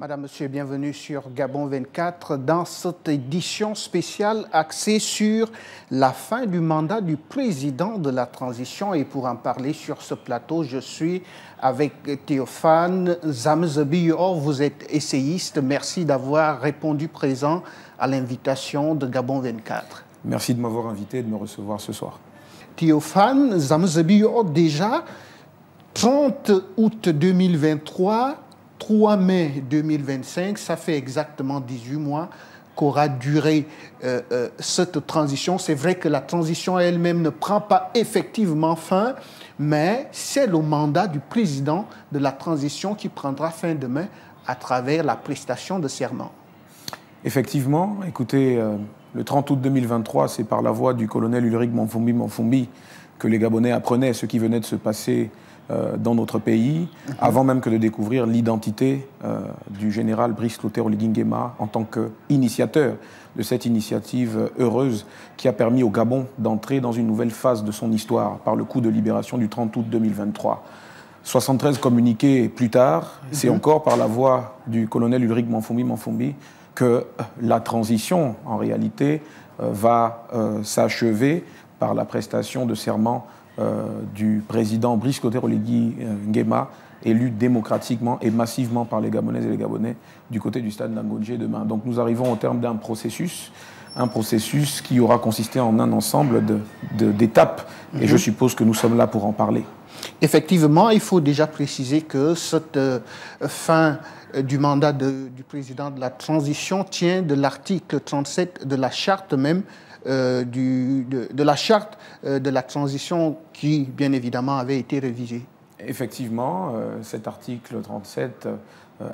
Madame, Monsieur, bienvenue sur Gabon 24 dans cette édition spéciale axée sur la fin du mandat du président de la transition. Et pour en parler sur ce plateau, je suis avec Théophane Zamzebior. Vous êtes essayiste. Merci d'avoir répondu présent à l'invitation de Gabon 24. Merci de m'avoir invité et de me recevoir ce soir. Théophane Zamzebior, déjà 30 août 2023, 3 mai 2025, ça fait exactement 18 mois qu'aura duré cette transition. C'est vrai que la transition elle-même ne prend pas effectivement fin, mais c'est le mandat du président de la transition qui prendra fin demain à travers la prestation de serment. Effectivement, écoutez, le 30 août 2023, c'est par la voix du colonel Ulrich Manfumbi que les Gabonais apprenaient ce qui venait de se passer dans notre pays, avant même que de découvrir l'identité du général Brice Clotaire Oligui Nguema en tant qu'initiateur de cette initiative heureuse qui a permis au Gabon d'entrer dans une nouvelle phase de son histoire par le coup de libération du 30 août 2023. 73 communiqués plus tard, c'est encore par la voix du colonel Ulrich Manfumbi que la transition, en réalité, va s'achever par la prestation de serment du président Brice Clotaire Oligui Nguema, élu démocratiquement et massivement par les Gabonaises et les Gabonais du côté du stade d'Angondje demain. Donc nous arrivons au terme d'un processus qui aura consisté en un ensemble d'étapes, et je suppose que nous sommes là pour en parler. Effectivement, il faut déjà préciser que cette fin du mandat du président de la transition tient de l'article 37 de la charte même, de la charte de la transition qui, bien évidemment, avait été révisée. Effectivement, cet article 37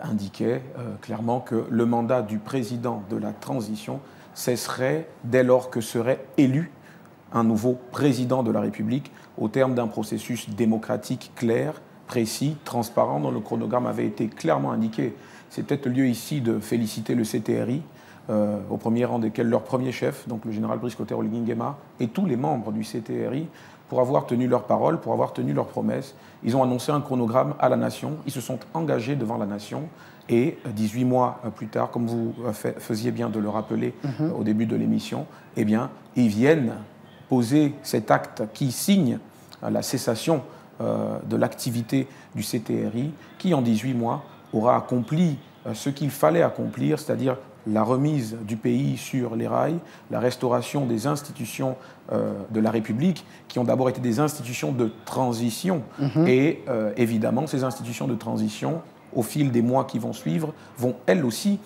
indiquait clairement que le mandat du président de la transition cesserait dès lors que serait élu un nouveau président de la République au terme d'un processus démocratique clair, précis, transparent, dont le chronogramme avait été clairement indiqué. C'est peut-être le lieu ici de féliciter le CTRI, au premier rang desquels leur premier chef, donc le général Brice Clotaire Oligui Nguema, et tous les membres du CTRI, pour avoir tenu leur parole, pour avoir tenu leurs promesses. Ils ont annoncé un chronogramme à la nation, ils se sont engagés devant la nation, et 18 mois plus tard, comme vous faisiez bien de le rappeler au début de l'émission, eh bien, ils viennent poser cet acte qui signe la cessation de l'activité du CTRI, qui en 18 mois aura accompli ce qu'il fallait accomplir, c'est-à-dire la remise du pays sur les rails, la restauration des institutions de la République, qui ont d'abord été des institutions de transition. Et évidemment, ces institutions de transition, au fil des mois qui vont suivre, vont elles aussi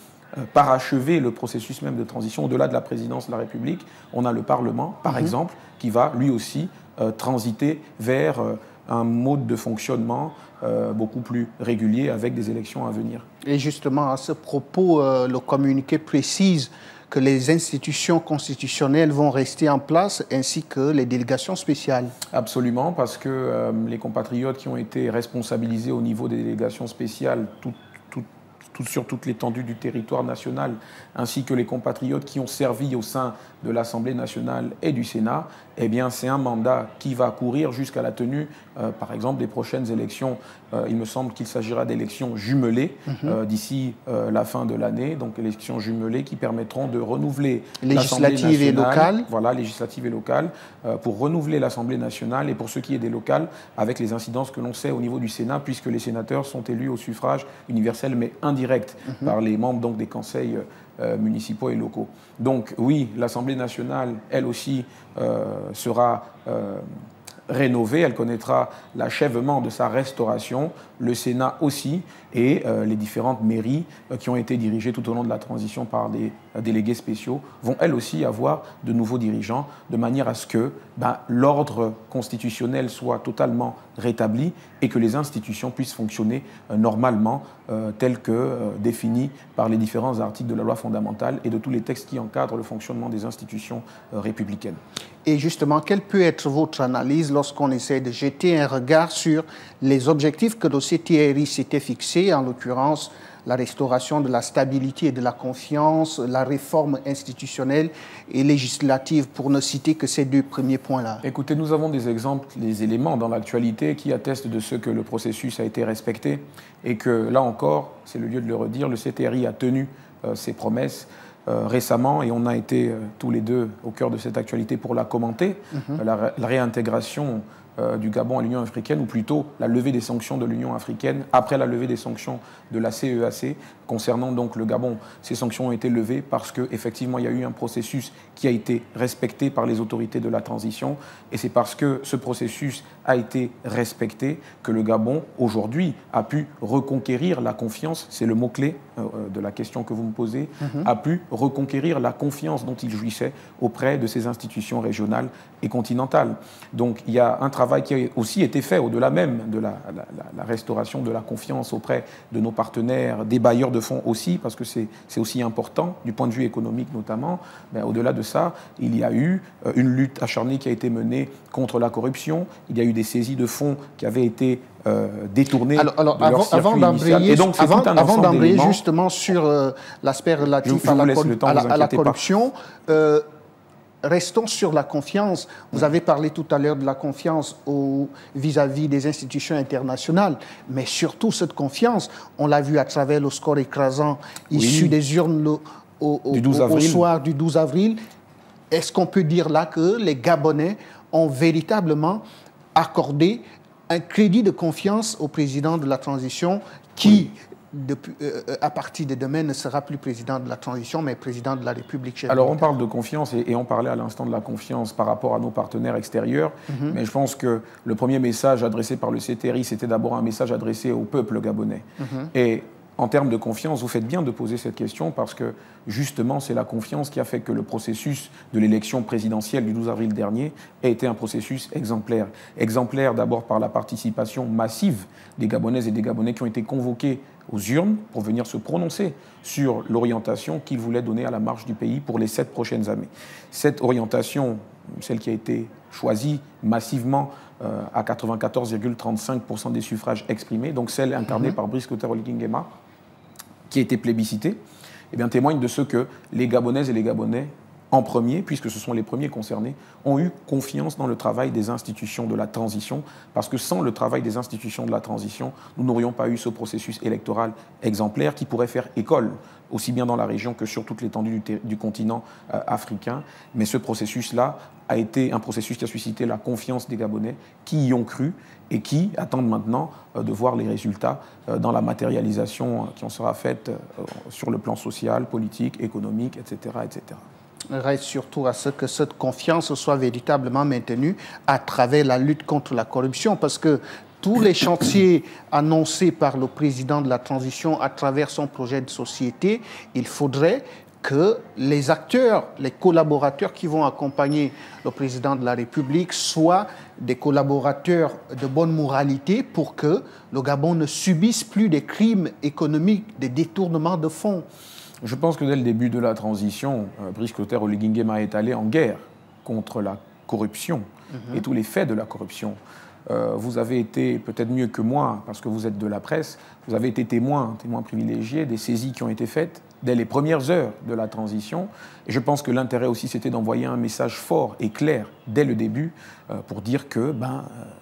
parachever le processus même de transition. Au-delà de la présidence de la République, on a le Parlement, par exemple, qui va lui aussi transiter vers un mode de fonctionnement beaucoup plus régulier avec des élections à venir. Et justement, à ce propos, le communiqué précise que les institutions constitutionnelles vont rester en place ainsi que les délégations spéciales. Absolument, parce que les compatriotes qui ont été responsabilisés au niveau des délégations spéciales sur toute l'étendue du territoire national, ainsi que les compatriotes qui ont servi au sein de l'Assemblée nationale et du Sénat, eh bien, c'est un mandat qui va courir jusqu'à la tenue, par exemple, des prochaines élections. Il me semble qu'il s'agira d'élections jumelées d'ici la fin de l'année, donc élections jumelées qui permettront de renouveler législatives et locales. Voilà, législatives et locales, pour renouveler l'Assemblée nationale et pour ce qui est des locales, avec les incidences que l'on sait au niveau du Sénat, puisque les sénateurs sont élus au suffrage universel mais indirect par les membres donc, des conseils municipaux et locaux. Donc oui, l'Assemblée nationale, elle aussi, sera rénovée, elle connaîtra l'achèvement de sa restauration, le Sénat aussi, et les différentes mairies qui ont été dirigées tout au long de la transition par des délégués spéciaux vont elles aussi avoir de nouveaux dirigeants, de manière à ce que l'ordre constitutionnel soit totalement rétabli et que les institutions puissent fonctionner normalement, telles que définies par les différents articles de la loi fondamentale et de tous les textes qui encadrent le fonctionnement des institutions républicaines. Et justement, quelle peut être votre analyse lorsqu'on essaie de jeter un regard sur les objectifs que le CTRI s'était fixés, en l'occurrence la restauration de la stabilité et de la confiance, la réforme institutionnelle et législative, pour ne citer que ces deux premiers points-là? Écoutez, nous avons des exemples, des éléments dans l'actualité qui attestent de ce que le processus a été respecté et que, là encore, c'est le lieu de le redire, le CTRI a tenu ses promesses récemment, et on a été tous les deux au cœur de cette actualité pour la commenter, la réintégration du Gabon à l'Union africaine, ou plutôt la levée des sanctions de l'Union africaine après la levée des sanctions de la CEAC concernant donc le Gabon. Ces sanctions ont été levées parce qu'effectivement il y a eu un processus qui a été respecté par les autorités de la transition, et c'est parce que ce processus a été respecté que le Gabon aujourd'hui a pu reconquérir la confiance, c'est le mot-clé de la question que vous me posez, a pu reconquérir la confiance dont il jouissait auprès de ses institutions régionales et continentales. Donc il y a un travail qui a aussi été fait au-delà même de la restauration de la confiance auprès de nos partenaires, des bailleurs de fonds aussi, parce que c'est aussi important du point de vue économique notamment. Mais au-delà de ça, il y a eu une lutte acharnée qui a été menée contre la corruption. Il y a eu des saisies de fonds qui avaient été détournées de leur circuit initial. Et donc, avant d'embrayer justement sur l'aspect relatif à la corruption, restons sur la confiance. Vous avez parlé tout à l'heure de la confiance vis-à-vis des institutions internationales, mais surtout cette confiance, on l'a vu à travers le score écrasant issu des urnes au soir du 12 avril. Est-ce qu'on peut dire là que les Gabonais ont véritablement accordé un crédit de confiance au président de la transition qui, à partir de demain, ne sera plus président de la transition, mais président de la République. Alors, on parle de confiance, et on parlait à l'instant de la confiance par rapport à nos partenaires extérieurs, mais je pense que le premier message adressé par le CTRI, c'était d'abord un message adressé au peuple gabonais. Et en termes de confiance, vous faites bien de poser cette question, parce que justement, c'est la confiance qui a fait que le processus de l'élection présidentielle du 12 avril dernier a été un processus exemplaire. Exemplaire d'abord par la participation massive des Gabonaises et des Gabonais qui ont été convoqués aux urnes pour venir se prononcer sur l'orientation qu'ils voulaient donner à la marche du pays pour les 7 prochaines années. Cette orientation, celle qui a été choisie massivement à 94,35% des suffrages exprimés, donc celle incarnée par Brice Clotaire-Oligui Nguema, qui a été plébiscitée, eh bien, témoigne de ce que les Gabonaises et les Gabonais, en premier, puisque ce sont les premiers concernés, ont eu confiance dans le travail des institutions de la transition, parce que sans le travail des institutions de la transition, nous n'aurions pas eu ce processus électoral exemplaire qui pourrait faire école, aussi bien dans la région que sur toute l'étendue du continent africain. Mais ce processus-là a été un processus qui a suscité la confiance des Gabonais, qui y ont cru et qui attendent maintenant de voir les résultats dans la matérialisation qui en sera faite sur le plan social, politique, économique, etc., etc. Reste surtout à ce que cette confiance soit véritablement maintenue à travers la lutte contre la corruption, parce que tous les chantiers annoncés par le président de la transition à travers son projet de société, il faudrait que les acteurs, les collaborateurs qui vont accompagner le président de la République soient des collaborateurs de bonne moralité pour que le Gabon ne subisse plus des crimes économiques, des détournements de fonds. Je pense que dès le début de la transition, Brice Clotaire-Oligui Nguema est allé en guerre contre la corruption et tous les faits de la corruption. Vous avez été, peut-être mieux que moi, parce que vous êtes de la presse, vous avez été témoin privilégié des saisies qui ont été faites dès les premières heures de la transition. Et je pense que l'intérêt aussi, c'était d'envoyer un message fort et clair dès le début pour dire que,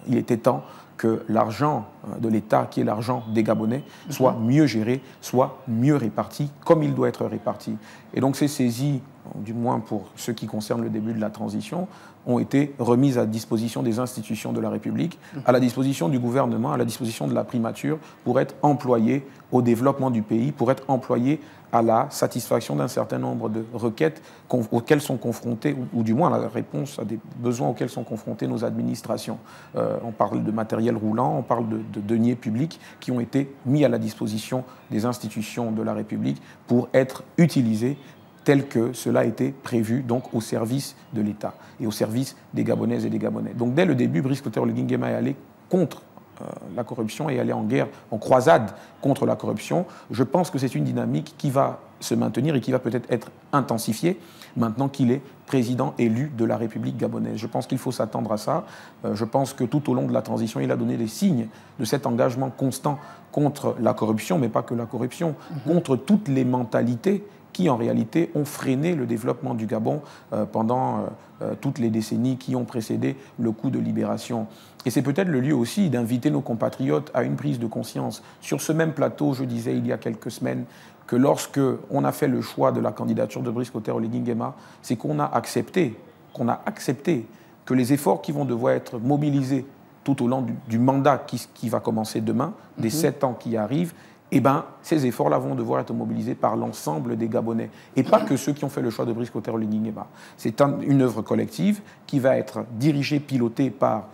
il était temps que l'argent de l'État, qui est l'argent des Gabonais, soit mieux géré, soit mieux réparti, comme il doit être réparti. Et donc ces saisies, du moins pour ce qui concerne le début de la transition, ont été remises à disposition des institutions de la République, à la disposition du gouvernement, à la disposition de la primature, pour être employées au développement du pays, pour être employées à la satisfaction d'un certain nombre de requêtes auxquelles sont confrontées, ou du moins la réponse à des besoins auxquels sont confrontées nos administrations. On parle de matériel roulant, on parle de deniers publics qui ont été mis à la disposition des institutions de la République pour être utilisés tel que cela a été prévu, donc au service de l'État et au service des Gabonaises et des Gabonais. Donc dès le début, Brice Clotaire-Oligui Nguema est allé contre la corruption et aller en guerre, en croisade contre la corruption. Je pense que c'est une dynamique qui va se maintenir et qui va peut-être être intensifié maintenant qu'il est président élu de la République gabonaise. Je pense qu'il faut s'attendre à ça. Je pense que tout au long de la transition, il a donné des signes de cet engagement constant contre la corruption, mais pas que la corruption, contre toutes les mentalités qui, en réalité, ont freiné le développement du Gabon pendant toutes les décennies qui ont précédé le coup de libération. Et c'est peut-être le lieu aussi d'inviter nos compatriotes à une prise de conscience. Sur ce même plateau, je disais il y a quelques semaines que lorsque on a fait le choix de la candidature de Brice Clotaire Oligui Nguema, c'est qu'on a accepté que les efforts qui vont devoir être mobilisés tout au long du mandat qui va commencer demain, des 7 ans qui arrivent, eh ben, ces efforts-là vont devoir être mobilisés par l'ensemble des Gabonais, et pas que ceux qui ont fait le choix de Brice Clotaire Oligui Nguema. C'est une œuvre collective qui va être dirigée, pilotée par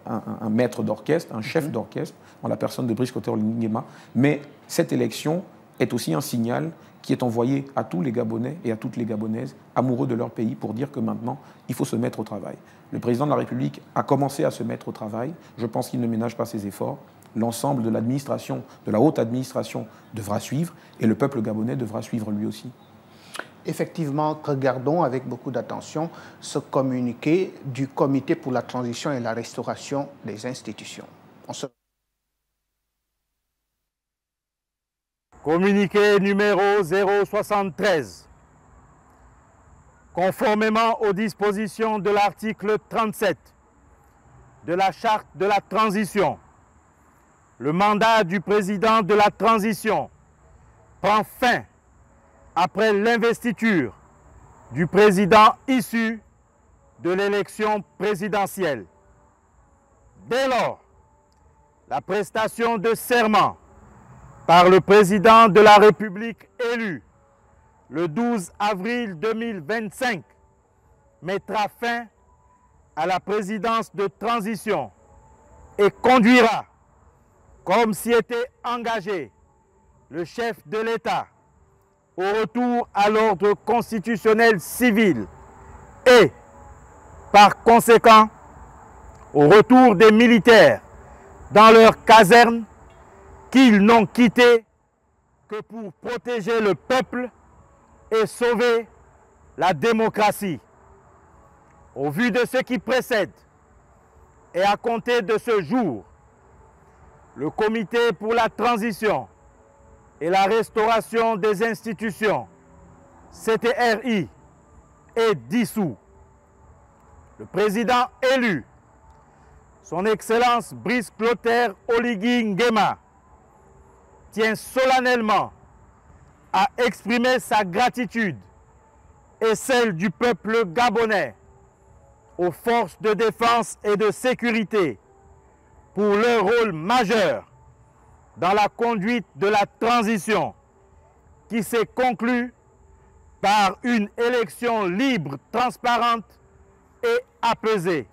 un maître d'orchestre, un chef d'orchestre, en la personne de Brice Clotaire Oligui Nguema. Mais cette élection est aussi un signal qui est envoyé à tous les Gabonais et à toutes les Gabonaises amoureux de leur pays pour dire que maintenant, il faut se mettre au travail. Le président de la République a commencé à se mettre au travail. Je pense qu'il ne ménage pas ses efforts. L'ensemble de l'administration, de la haute administration, devra suivre et le peuple gabonais devra suivre lui aussi. Effectivement, regardons avec beaucoup d'attention ce communiqué du Comité pour la transition et la restauration des institutions. Communiqué numéro 073. Conformément aux dispositions de l'article 37 de la Charte de la transition, le mandat du président de la transition prend fin après l'investiture du président issu de l'élection présidentielle. Dès lors, la prestation de serment par le président de la République élu le 12 avril 2025 mettra fin à la présidence de transition et conduira, comme s'y était engagé le chef de l'État, au retour à l'ordre constitutionnel civil et, par conséquent, au retour des militaires dans leurs casernes qu'ils n'ont quitté que pour protéger le peuple et sauver la démocratie. Au vu de ce qui précède et à compter de ce jour, le Comité pour la transition et la restauration des institutions, CTRI, est dissous. Le président élu, son Excellence Brice Clotaire Oligui Nguema, tient solennellement à exprimer sa gratitude et celle du peuple gabonais aux forces de défense et de sécurité pour leur rôle majeur dans la conduite de la transition qui s'est conclue par une élection libre, transparente et apaisée.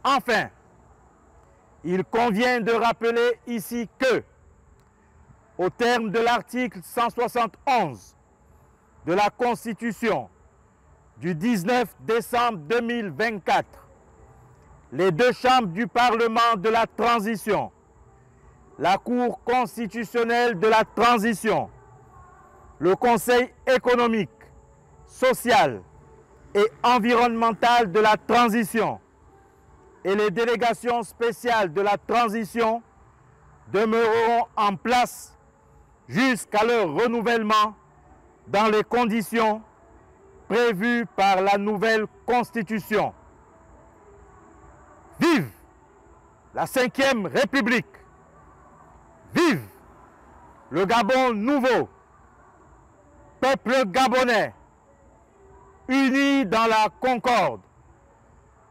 Enfin, il convient de rappeler ici que, au terme de l'article 171 de la Constitution du 19 décembre 2024, les deux chambres du Parlement de la transition, la Cour constitutionnelle de la transition, le Conseil économique, social et environnemental de la transition et les délégations spéciales de la transition demeureront en place jusqu'à leur renouvellement dans les conditions prévues par la nouvelle Constitution. Vive la Ve République! Vive le Gabon nouveau! Peuple gabonais, unis dans la concorde,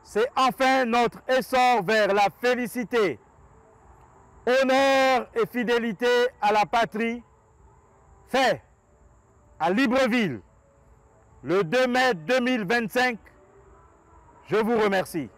c'est enfin notre essor vers la félicité, honneur et fidélité à la patrie, fait à Libreville le 2 mai 2025. Je vous remercie.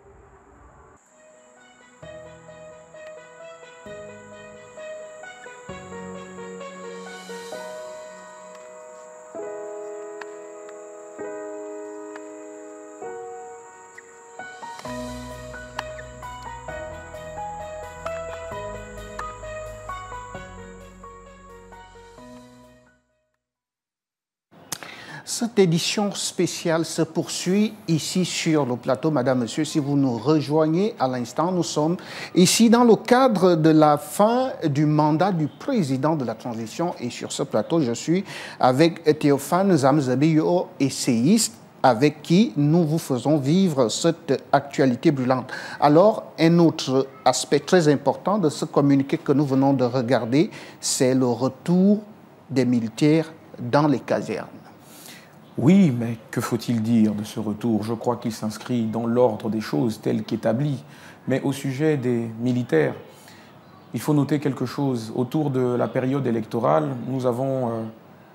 Cette édition spéciale se poursuit ici sur le plateau. Madame, Monsieur, si vous nous rejoignez à l'instant, nous sommes ici dans le cadre de la fin du mandat du président de la transition. Et sur ce plateau, je suis avec Théophane Zamzabio, essayiste, avec qui nous vous faisons vivre cette actualité brûlante. Alors, un autre aspect très important de ce communiqué que nous venons de regarder, c'est le retour des militaires dans les casernes. Oui, mais que faut-il dire de ce retour? Je crois qu'il s'inscrit dans l'ordre des choses tel qu'établi. Mais au sujet des militaires, il faut noter quelque chose. Autour de la période électorale, nous avons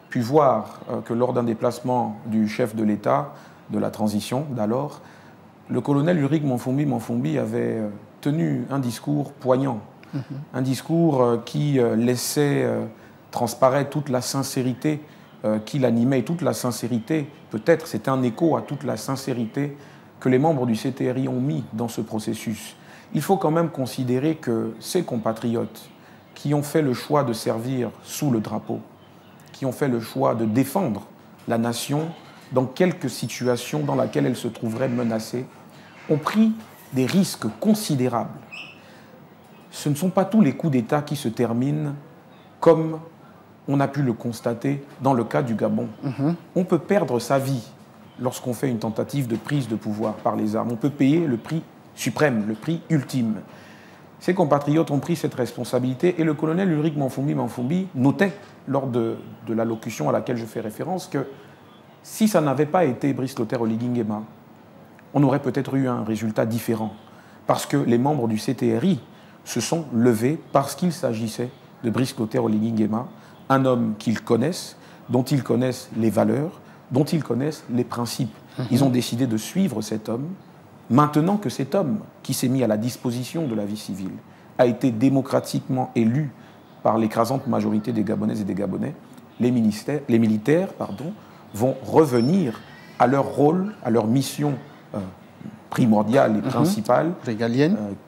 pu voir que lors d'un déplacement du chef de l'État, de la transition d'alors, le colonel Ulrich Manfumbi avait tenu un discours poignant, un discours qui laissait transparaître toute la sincérité qui l'animait, et toute la sincérité, peut-être c'est un écho à toute la sincérité que les membres du CTRI ont mis dans ce processus. Il faut quand même considérer que ces compatriotes qui ont fait le choix de servir sous le drapeau, qui ont fait le choix de défendre la nation dans quelque situation dans laquelle elle se trouverait menacée, ont pris des risques considérables. Ce ne sont pas tous les coups d'État qui se terminent comme on a pu le constater dans le cas du Gabon. On peut perdre sa vie lorsqu'on fait une tentative de prise de pouvoir par les armes. On peut payer le prix suprême, le prix ultime. Ces compatriotes ont pris cette responsabilité et le colonel Ulrich Manfumbi notait lors de l'allocution à laquelle je fais référence que si ça n'avait pas été Brice Clotaire Oligui Nguema, on aurait peut-être eu un résultat différent. Parce que les membres du CTRI se sont levés parce qu'il s'agissait de Brice Clotaire Oligui Nguema, un homme qu'ils connaissent, dont ils connaissent les valeurs, dont ils connaissent les principes. Ils ont décidé de suivre cet homme, maintenant que cet homme, qui s'est mis à la disposition de la vie civile, a été démocratiquement élu par l'écrasante majorité des Gabonaises et des Gabonais, les militaires vont revenir à leur rôle, à leur mission primordiale et principale,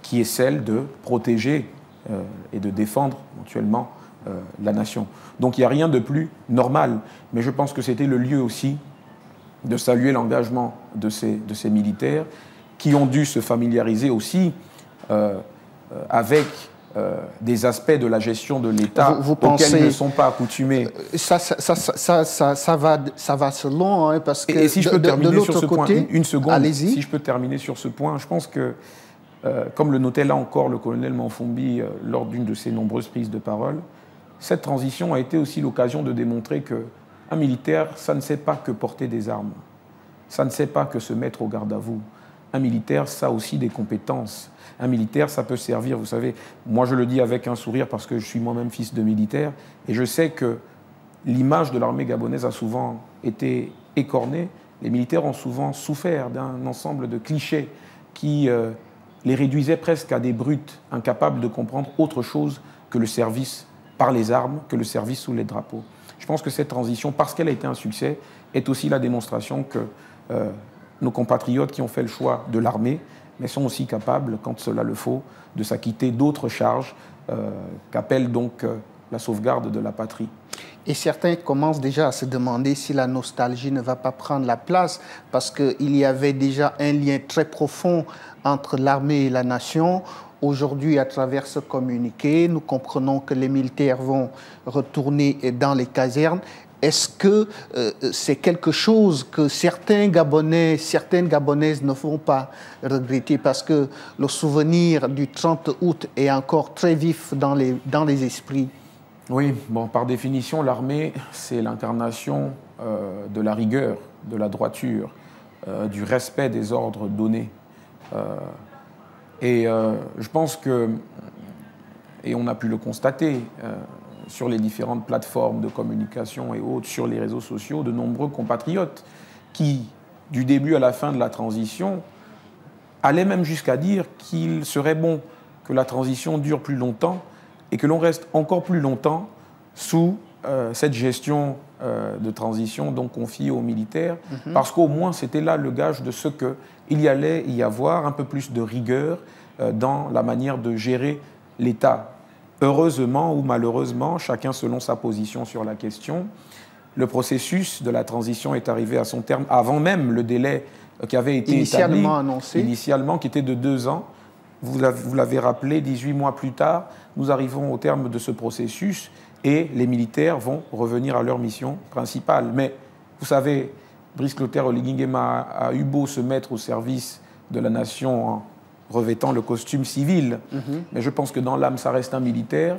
qui est celle de protéger et de défendre éventuellement la nation. Donc il n'y a rien de plus normal, mais je pense que c'était le lieu aussi de saluer l'engagement de ces militaires qui ont dû se familiariser aussi avec des aspects de la gestion de l'État auxquels ils ne sont pas accoutumés. Ça va selon, hein, parce que et si je peux terminer sur ce côté, point, une seconde, allez-y. Si je peux terminer sur ce point, je pense que, comme le notait là encore le colonel Manfumbi lors d'une de ses nombreuses prises de parole, cette transition a été aussi l'occasion de démontrer qu'un militaire, ça ne sait pas que porter des armes, ça ne sait pas que se mettre au garde à vous. Un militaire, ça a aussi des compétences. Un militaire, ça peut servir, vous savez, moi je le dis avec un sourire parce que je suis moi-même fils de militaire, et je sais que l'image de l'armée gabonaise a souvent été écornée. Les militaires ont souvent souffert d'un ensemble de clichés qui les réduisaient presque à des brutes, incapables de comprendre autre chose que le service par les armes, que le service sous les drapeaux. Je pense que cette transition, parce qu'elle a été un succès, est aussi la démonstration que nos compatriotes qui ont fait le choix de l'armée, mais sont aussi capables, quand cela le faut, de s'acquitter d'autres charges qu'appelle donc la sauvegarde de la patrie. Et certains commencent déjà à se demander si la nostalgie ne va pas prendre la place, parce qu'il y avait déjà un lien très profond entre l'armée et la nation. Aujourd'hui, à travers ce communiqué, nous comprenons que les militaires vont retourner dans les casernes. Est-ce que c'est quelque chose que certaines Gabonaises ne vont pas regretter, parce que le souvenir du 30 août est encore très vif dans les esprits? Oui, bon, par définition, l'armée, c'est l'incarnation de la rigueur, de la droiture, du respect des ordres donnés. Je pense que, et on a pu le constater, sur les différentes plateformes de communication et autres, sur les réseaux sociaux, de nombreux compatriotes qui, du début à la fin de la transition, allaient même jusqu'à dire qu'il serait bon que la transition dure plus longtemps et que l'on reste encore plus longtemps sous cette gestion de transition donc confiée aux militaires, parce qu'au moins c'était là le gage de ce qu'il y allait y avoir un peu plus de rigueur dans la manière de gérer l'État. Heureusement ou malheureusement, chacun selon sa position sur la question, Le processus de la transition est arrivé à son terme avant même le délai qui avait été initialement établi, annoncé. Initialement, qui était de 2 ans. Vous l'avez rappelé, 18 mois plus tard, nous arrivons au terme de ce processus et les militaires vont revenir à leur mission principale. Mais vous savez, Brice Clotaire Oligui Nguema a eu beau se mettre au service de la nation en revêtant le costume civil, mais je pense que dans l'âme, ça reste un militaire.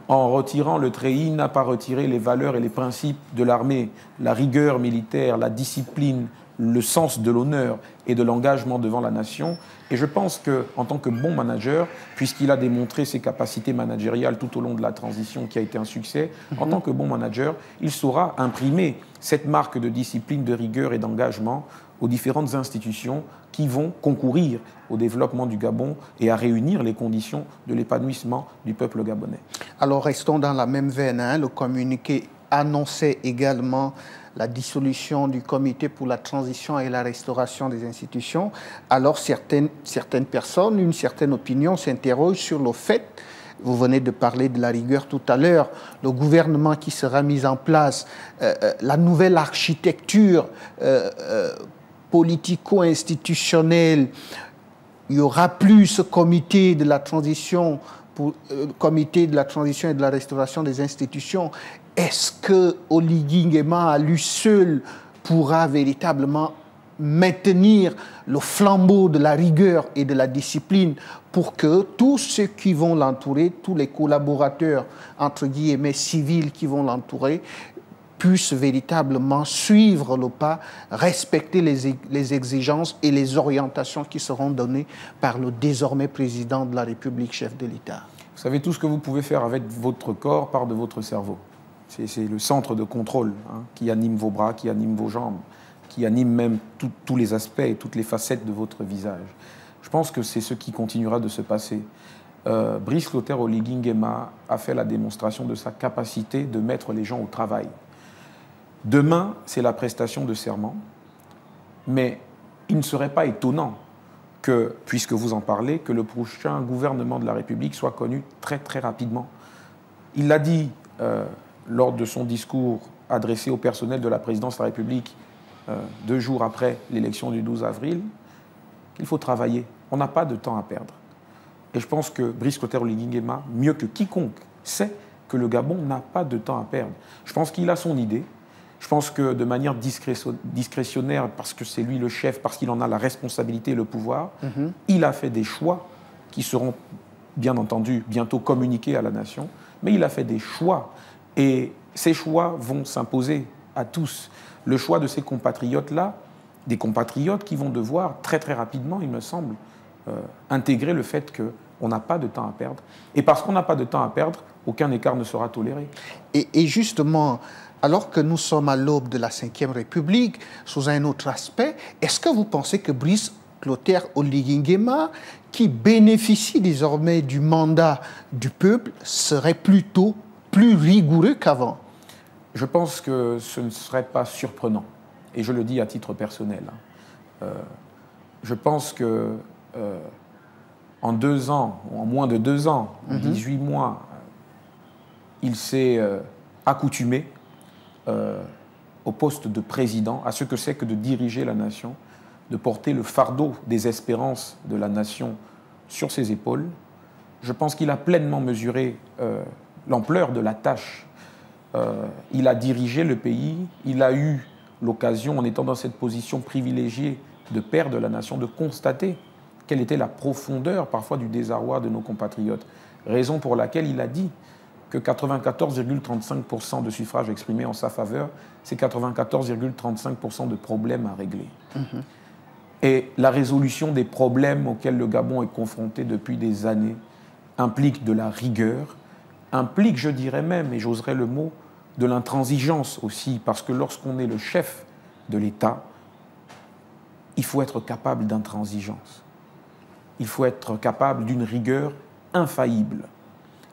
En retirant le treillis, il n'a pas retiré les valeurs et les principes de l'armée, la rigueur militaire, la discipline, le sens de l'honneur et de l'engagement devant la nation. Et je pense qu'en tant que bon manager, puisqu'il a démontré ses capacités managériales tout au long de la transition qui a été un succès, en tant que bon manager, il saura imprimer cette marque de discipline, de rigueur et d'engagement aux différentes institutions qui vont concourir au développement du Gabon et à réunir les conditions de l'épanouissement du peuple gabonais. Alors restons dans la même veine, hein. Le communiqué annonçait également la dissolution du comité pour la transition et la restauration des institutions. Alors certaines personnes, une certaine opinion s'interrogent sur le fait, vous venez de parler de la rigueur tout à l'heure, le gouvernement qui sera mis en place, la nouvelle architecture politico-institutionnelle, il n'y aura plus ce comité de la transition, comité de la transition et de la restauration des institutions. Est-ce que Oligui Nguema à lui seul pourra véritablement maintenir le flambeau de la rigueur et de la discipline pour que tous ceux qui vont l'entourer, tous les collaborateurs entre guillemets civils qui vont l'entourer, puissent véritablement suivre le pas, respecter les exigences et les orientations qui seront données par le désormais président de la République, chef de l'État? Vous savez, tout ce que vous pouvez faire avec votre corps part de votre cerveau. C'est le centre de contrôle qui anime vos bras, qui anime vos jambes, qui anime même tous les aspects et toutes les facettes de votre visage. Je pense que c'est ce qui continuera de se passer. Brice Clotaire Oligui Nguema a fait la démonstration de sa capacité de mettre les gens au travail. Demain, c'est la prestation de serment, mais il ne serait pas étonnant que, puisque vous en parlez, que le prochain gouvernement de la République soit connu très très rapidement. Il l'a dit lors de son discours adressé au personnel de la présidence de la République 2 jours après l'élection du 12 avril, qu'il faut travailler. On n'a pas de temps à perdre. Et je pense que Brice Clotaire Oligui Nguema, mieux que quiconque, sait que le Gabon n'a pas de temps à perdre. Je pense qu'il a son idée. Je pense que de manière discrétionnaire, parce que c'est lui le chef, parce qu'il en a la responsabilité et le pouvoir, il a fait des choix qui seront, bien entendu, bientôt communiqués à la nation, mais il a fait des choix. Et ces choix vont s'imposer à tous. Le choix de ces compatriotes-là, des compatriotes qui vont devoir très très rapidement, il me semble, intégrer le fait qu'on n'a pas de temps à perdre. Et parce qu'on n'a pas de temps à perdre, aucun écart ne sera toléré. Et justement, alors que nous sommes à l'aube de la Ve République, sous un autre aspect, est-ce que vous pensez que Brice Clotaire Oligui Nguema, qui bénéficie désormais du mandat du peuple, serait plutôt plus rigoureux qu'avant? Je pense que ce ne serait pas surprenant, et je le dis à titre personnel. Je pense que en 2 ans, ou en moins de 2 ans, en 18 mois, il s'est accoutumé au poste de président, à ce que c'est que de diriger la nation, de porter le fardeau des espérances de la nation sur ses épaules. Je pense qu'il a pleinement mesuré l'ampleur de la tâche. Il a dirigé le pays, il a eu l'occasion, en étant dans cette position privilégiée de père de la nation, de constater quelle était la profondeur parfois du désarroi de nos compatriotes. Raison pour laquelle il a dit que 94,35% de suffrages exprimés en sa faveur, c'est 94,35% de problèmes à régler. Et la résolution des problèmes auxquels le Gabon est confronté depuis des années implique de la rigueur, implique, je dirais même, et j'oserais le mot, de l'intransigeance aussi, parce que lorsqu'on est le chef de l'État, il faut être capable d'intransigeance. Il faut être capable d'une rigueur infaillible.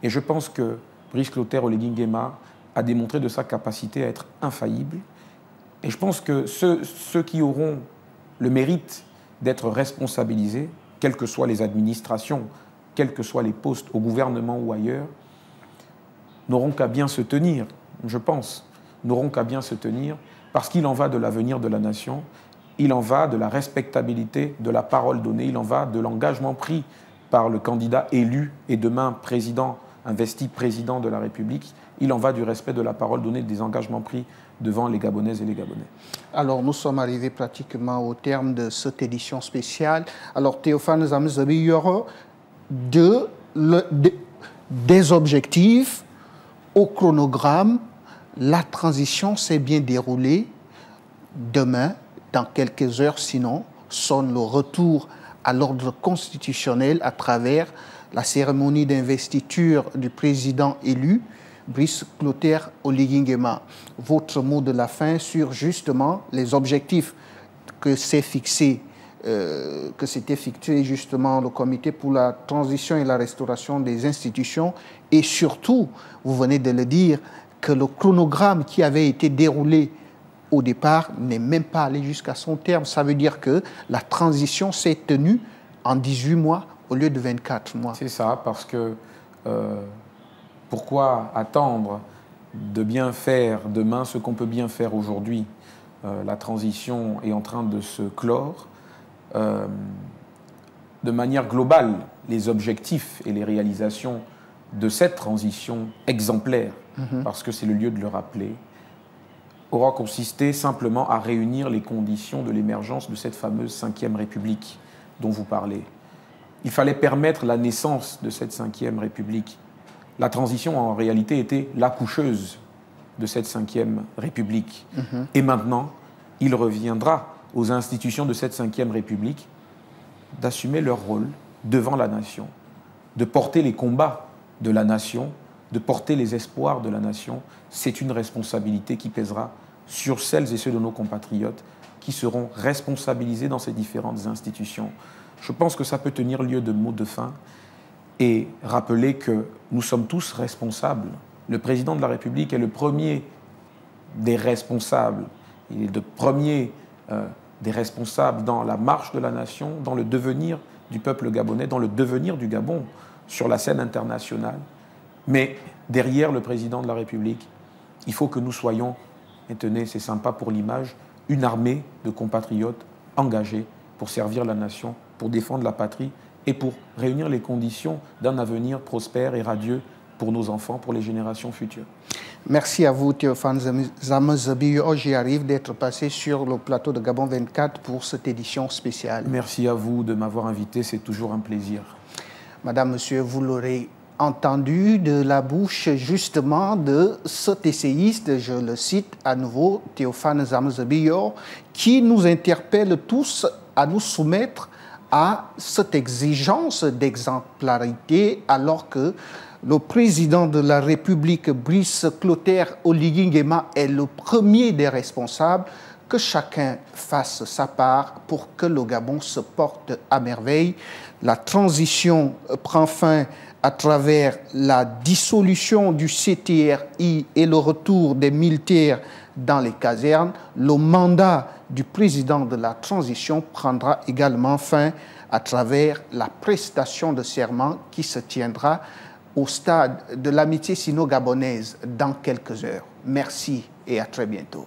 Et je pense que Brice Clotaire Oligui Nguema a démontré de sa capacité à être infaillible. Et je pense que ceux qui auront le mérite d'être responsabilisés, quelles que soient les administrations, quels que soient les postes au gouvernement ou ailleurs, n'auront qu'à bien se tenir, je pense, n'auront qu'à bien se tenir, parce qu'il en va de l'avenir de la nation, il en va de la respectabilité de la parole donnée, il en va de l'engagement pris par le candidat élu et demain président, investi président de la République, il en va du respect de la parole donnée, des engagements pris devant les Gabonaises et les Gabonais. Alors, nous sommes arrivés pratiquement au terme de cette édition spéciale. Alors, Théophane Zamezabi, il y aura des objectifs au chronogramme. La transition s'est bien déroulée. Demain, dans quelques heures, sinon, sonne le retour à l'ordre constitutionnel à travers la cérémonie d'investiture du président élu, Brice Clotaire Oligui Nguema. Votre mot de la fin sur justement les objectifs que s'était fixé justement le comité pour la transition et la restauration des institutions, et surtout, vous venez de le dire, que le chronogramme qui avait été déroulé au départ n'est même pas allé jusqu'à son terme. Ça veut dire que la transition s'est tenue en 18 mois au lieu de 24 mois. C'est ça, parce que pourquoi attendre de bien faire demain ce qu'on peut bien faire aujourd'hui? La transition est en train de se clore. De manière globale, les objectifs et les réalisations de cette transition exemplaire, parce que c'est le lieu de le rappeler, aura consisté simplement à réunir les conditions de l'émergence de cette fameuse 5e République dont vous parlez. Il fallait permettre la naissance de cette 5e République. La transition, en réalité, était l'accoucheuse de cette 5e République. Et maintenant, il reviendra aux institutions de cette 5e République d'assumer leur rôle devant la nation, de porter les combats de la nation, de porter les espoirs de la nation. C'est une responsabilité qui pèsera sur celles et ceux de nos compatriotes qui seront responsabilisés dans ces différentes institutions. Je pense que ça peut tenir lieu de mot de fin et rappeler que nous sommes tous responsables. Le président de la République est le premier des responsables. Il est le premier des responsables dans la marche de la nation, dans le devenir du peuple gabonais, dans le devenir du Gabon sur la scène internationale. Mais derrière le président de la République, il faut que nous soyons, et tenez, c'est sympa pour l'image, une armée de compatriotes engagés pour servir la nation, pour défendre la patrie et pour réunir les conditions d'un avenir prospère et radieux pour nos enfants, pour les générations futures. Merci à vous, Théophane Zamezabi. J'y arrive d'être passé sur le plateau de Gabon 24 pour cette édition spéciale. Merci à vous de m'avoir invité, c'est toujours un plaisir. Madame, Monsieur, vous l'aurez entendu de la bouche justement de cet essayiste, je le cite à nouveau, Théophane Zamezabi, qui nous interpelle tous à nous soumettre à cette exigence d'exemplarité alors que le président de la République, Brice Clotaire Oligui Nguema, est le premier des responsables. Que chacun fasse sa part pour que le Gabon se porte à merveille. La transition prend fin à travers la dissolution du CTRI et le retour des militaires dans les casernes. Le mandat du président de la transition prendra également fin à travers la prestation de serment qui se tiendra au stade de l'amitié sino-gabonaise dans quelques heures. Merci et à très bientôt.